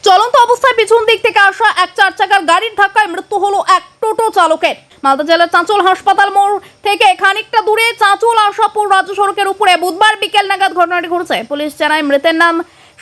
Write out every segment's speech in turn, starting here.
চলন্ত অবস্থায় পিছন দিক থেকে আসা এক 4 চাকার গাড়ির ধাক্কায় মৃত্যু হলো এক টোটো চালকের। মালদা জেলার চাঁচল হাসপাতাল মোড় থেকে খানিকটা দূরে চাঁচল আশাপুর রাজ্য সড়কের উপরে বুধবার বিকেল নাগাদ ঘটনাটি ঘটেছে। পুলিশ জানায় মৃতের নাম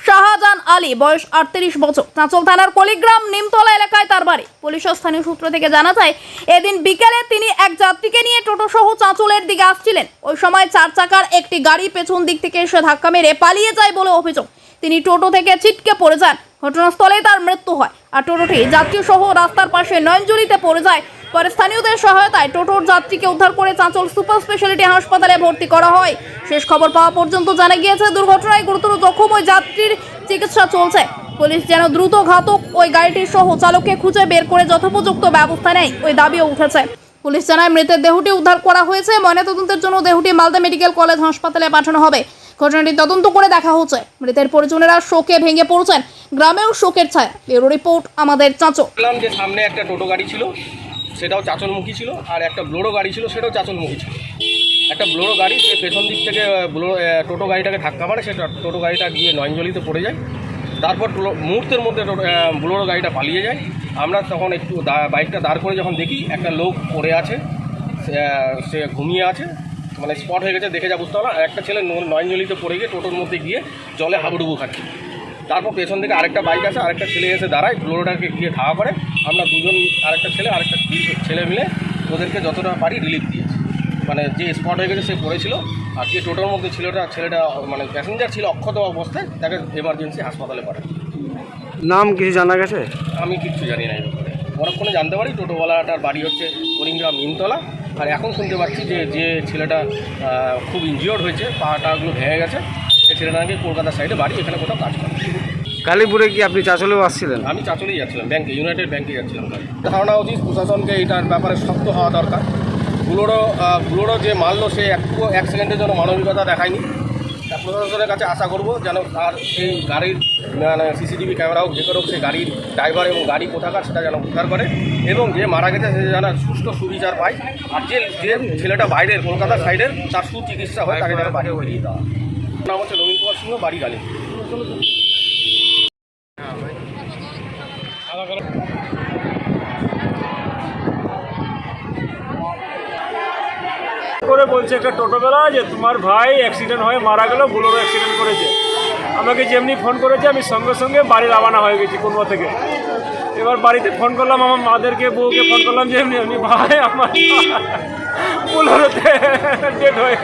শাহজাহান আলী, বয়স 38 বছর। চাঁচল থানার কলিগ্রাম নিমতলা এলাকায় তার বাড়ি। পুলিশ ও স্থানীয় সূত্র থেকে জানা যায়, এদিন বিকেলে তিনি এক যাত্রীকে নিয়ে টোটো সহ চাঁচলের দিকে আসছিলেন। ওই সময় 4 চাকার একটি গাড়ি পেছন দিক থেকে এসে ধাক্কা মেরে পালিয়ে যায় বলে অভিযোগ। তিনি টোটো থেকে ছিটকে পড়ে যান। ঘটনাস্থলে তার মৃত্যু হয় আর টোটোটি যাত্রী সহ রাস্তার পাশে নয়নজলিতে পড়ে যায়। পরে স্থানীয়দের সহায়তায় টোটোর যাত্রীকে উদ্ধার করে চাঁচল সুপার স্পেশালিটি হাসপাতালে ভর্তি করা হয়। শেষ খবর পাওয়া পর্যন্ত জানা গিয়েছে দুর্ঘটনায় গুরুতর জখম ওই যাত্রীর চিকিৎসা চলছে। পুলিশ যেন দ্রুত ঘাতক ওই গাড়িটির সহ চালককে খুঁজে বের করে যথোপযুক্ত ব্যবস্থা নেয় ওই দাবিও উঠেছে। পুলিশ জানায় মৃতের দেহটি উদ্ধার করা হয়েছে। ময়নাতদন্তের জন্য দেহটি মালদা মেডিকেল কলেজ হাসপাতালে পাঠানো হবে। ঘটনাটি তদন্ত করে দেখা হচ্ছে। মৃতের পরিজনেরা শোকে ভেঙে পড়ছেন। গ্রামেও শোকের ছায়া। ব্যুরো রিপোর্ট, আমাদের চাঁচল। দেখলাম যে সামনে একটা টোটো গাড়ি ছিল, সেটাও চাঁচলমুখী ছিল, আর একটা ব্লোরো গাড়ি ছিল, সেটাও চাঁচলমুখী ছিল। একটা ব্লোরো গাড়ি সে পেছন দিক থেকে টোটো গাড়িটাকে ধাক্কা মারে, সেটা টোটো গাড়িটা গিয়ে নয়নজলিতে পড়ে যায়। তারপর মুহূর্তের মধ্যে ব্লোরো গাড়িটা পালিয়ে যায়। আমরা তখন একটু বাইকটা দাঁড় করে যখন দেখি একটা লোক পড়ে আছে, সে ঘুমিয়ে আছে, মানে স্পট হয়ে গেছে, দেখে যা বুঝতে পারলাম। একটা ছেলে নয়নজলিতে পড়ে গিয়ে টোটোর মধ্যে গিয়ে জলে হাবুডুবু খাচ্ছে। তারপর পেছন থেকে আরেকটা বাইক আছে, আরেকটা ছেলে এসে দাঁড়ায়, ব্লোরোটাকে গিয়ে ধাওয়া করে। আমরা দুজন, আরেকটা ছেলে মিলে ওদেরকে যতটা পারি রিলিফ দিয়েছি। মানে যে স্পট হয়ে গেছে সে পড়েছিল, আর যে টোটোর মধ্যে ছেলেটা মানে প্যাসেঞ্জার ছিল অক্ষত অবস্থায়, তাকে এমার্জেন্সি হাসপাতালে পাঠায়। নাম কিছু জানা গেছে? আমি কিচ্ছু জানি না এই ব্যাপারে। পরক্ষণে জানতে পারি টোটোওয়ালাটার বাড়ি হচ্ছে কলিগ্রাম নিমতলা। আর এখন শুনতে পাচ্ছি যে ছেলেটা খুব ইনজিওর্ড হয়েছে, পাটাগুলো ভেঙে গেছে। সে ছেলেটা নাকি কলকাতার সাইডে বাড়ি, এখানে কোথাও কাজ করে। কালীপুরে কি আপনি চাঁচলেও আসছিলেন? আমি চাঁচলেই যাচ্ছিলাম, ব্যাংকে, ইউনাইটেড ব্যাংকে যাচ্ছিলাম। ধারণা উচিত প্রশাসনকে এটার ব্যাপারে শক্ত হওয়া দরকার। ব্লোরো যে মারলো সে এক সেকেন্ডের জন্য মানবিকতা দেখায়নি। প্রশাসনের কাছে আশা করব যেন তার সেই গাড়ির মানে সিসিটিভি ক্যামেরা হোক, যে করে হোক, সেই গাড়ির ড্রাইভার এবং গাড়ি কোথাকার সেটা যেন উদ্ধার করে, এবং যে মারা গেছে সে যেন সুষ্ঠু সুবিচার পায়। আর যে ছেলেটা বাইরের কলকাতার সাইডের, তার সুচিকিৎসা হয়, তাকে যেন বাইরে বেরিয়ে দেওয়া। নাম হচ্ছে নবীন কুমার সিংহ, বাড়ি গালি। করে বলছে একটা টোটোবেলা যে তোমার ভাই অ্যাক্সিডেন্ট হয়ে মারা গেল, বুলোরো অ্যাক্সিডেন্ট করেছে। আমাকে যেমনি ফোন করেছে আমি সঙ্গে সঙ্গে বাড়ি রওনা হয়ে গেছি কুনবা থেকে। এবার বাড়িতে ফোন করলাম, আমার মাদেরকে, বউকে ফোন করলাম যে এমনি ভাই আমার বুলোরোতে ডেট হয়ে।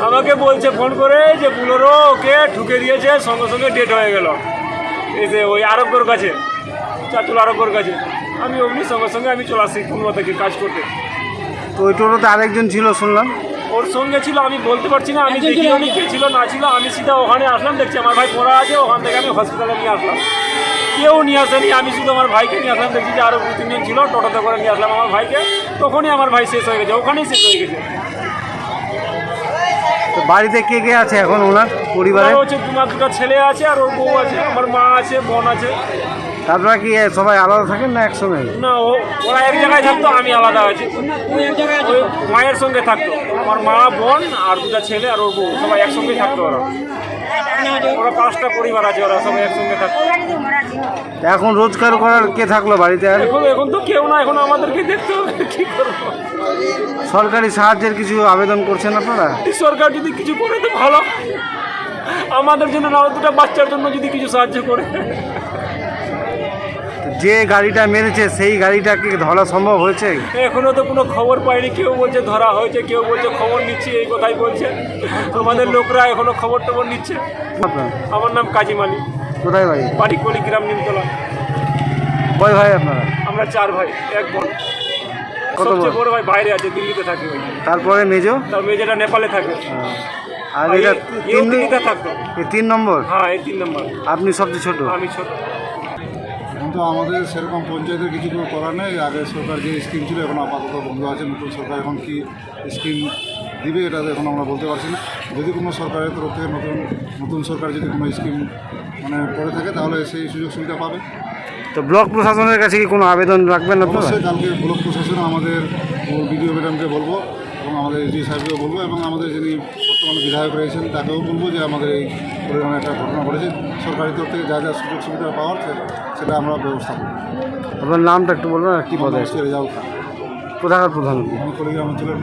আমাকে বলছে ফোন করে যে বুলোরো ওকে ঢুকে দিয়েছে, সঙ্গে সঙ্গে ডেট হয়ে গেল। এই যে ওই আরোগ্যর কাছে, চাঁচল আরোগ্যর কাছে। আমি অমনি সঙ্গে সঙ্গে আমি চলে আসি কুনবা থেকে কাজ করতে। তো ওই টোটোতে আরেকজন ছিল শুনলাম। ওর সঙ্গে ছিল, আমি বলতে পারছি না, আমি দেখি উনি কে ছিল না ছিল। আমি সিধা ওখানে আসলাম, দেখছি আমার ভাই পড়া আছে, ওখান থেকে আমি হসপিটালে নিয়ে আসলাম। কেউ নিয়ে আসেনি, আমি শুধু আমার ভাইকে নিয়ে আসলাম। দেখছি যে আরও 2-3 জন ছিল, টোটোতে করে নিয়ে আসলাম আমার ভাইকে। তখনই আমার ভাই শেষ হয়ে গেছে, ওখানেই শেষ হয়ে গেছে। তো বাড়িতে কে কে আছে এখন ওনার পরিবারে? হচ্ছে দুটো ছেলে আছে, আর ওর বউ আছে, আমার মা আছে, বোন আছে। আপনারা কি সবাই আলাদা থাকেন না একসঙ্গে? না, ওরা এক জায়গায় থাকতো, আমি আলাদা আছি। ওই মায়ের সঙ্গে থাকতো, আমার মা, বোন আর 2টা ছেলে আর ওর বউ, সবাই একসঙ্গেই থাকতো। ওরা 5টা পরিবার আছে, ওরা সবাই একসঙ্গে থাকতো। এখন রোজগার করার কে থাকলো বাড়িতে? আর এখন তো কেউ না, এখন আমাদেরকে দেখতে হবে কি করবো। সরকারি সাহায্যের কিছু আবেদন করছেন আপনারা? সরকার যদি কিছু করে তো ভালো, আমাদের জন্য না, 2টা বাচ্চার জন্য যদি কিছু সাহায্য করে। যে গাড়িটা মেরেছে সেই গাড়িটাকে ধরা সম্ভব হয়েছে? এখনো তো কোনো খবর পাইনি। কেউ বলছে ধরা হয়েছে, কেউ বলছে খবর নিচ্ছে, এই কথাই বলছে। আমাদের লোকরা এখনো খবর টবর নিচ্ছে। আমার নাম কাজিম আলী। কোথায় ভাই? বাড়ি কলিগ্রাম নিমতলা। কয় ভাই আপনারা? আমরা 4 ভাই, 1 বোন। সবচেয়ে বড় ভাই বাইরে আছে, দিল্লিতে থাকে। তারপরে মেজো? তার মেয়েটা নেপালে থাকে। আর এটা দিল্লিতে থাকতো। 3 নম্বর? হ্যাঁ, এই 3 নম্বর। আপনি সবচেয়ে ছোট? আমি ছোট। এখন তো আমাদের সেরকম পঞ্চায়েতের কিছু করার নেই। আগে সরকার যে স্কিম ছিল এখন আপাতত বন্ধ আছে। নতুন সরকার এখন কি স্কিম দিবে এটা এখন আমরা বলতে পারছি না। যদি কোনো সরকারের তরফ থেকে নতুন সরকার যদি কোনো স্কিম মানে করে থাকে তাহলে সেই সুযোগ সুবিধা পাবে। তো ব্লক প্রশাসনের কাছে কি কোনো আবেদন রাখবেন আপনারা? অবশ্যই কালকে ব্লক প্রশাসন আমাদের বিডিও ম্যাডামকে বলবো, এবং আমাদের এসডি সাহেবকেও বলবো, এবং আমাদের যিনি বর্তমানে বিধায়ক রয়েছেন তাকেও বলবো যে আমাদের এই পরিমাণে একটা ঘটনা ঘটেছে। সরকারি তরফ থেকে যা যা সুযোগ সুবিধা পাওয়ার সেটা আমরা ব্যবস্থা করি। আপনার নামটা একটু বলবেন আর কি পদে রেজাউল খান, কোথাকার প্রধান? আমি কুড়িগ্রাম অঞ্চলের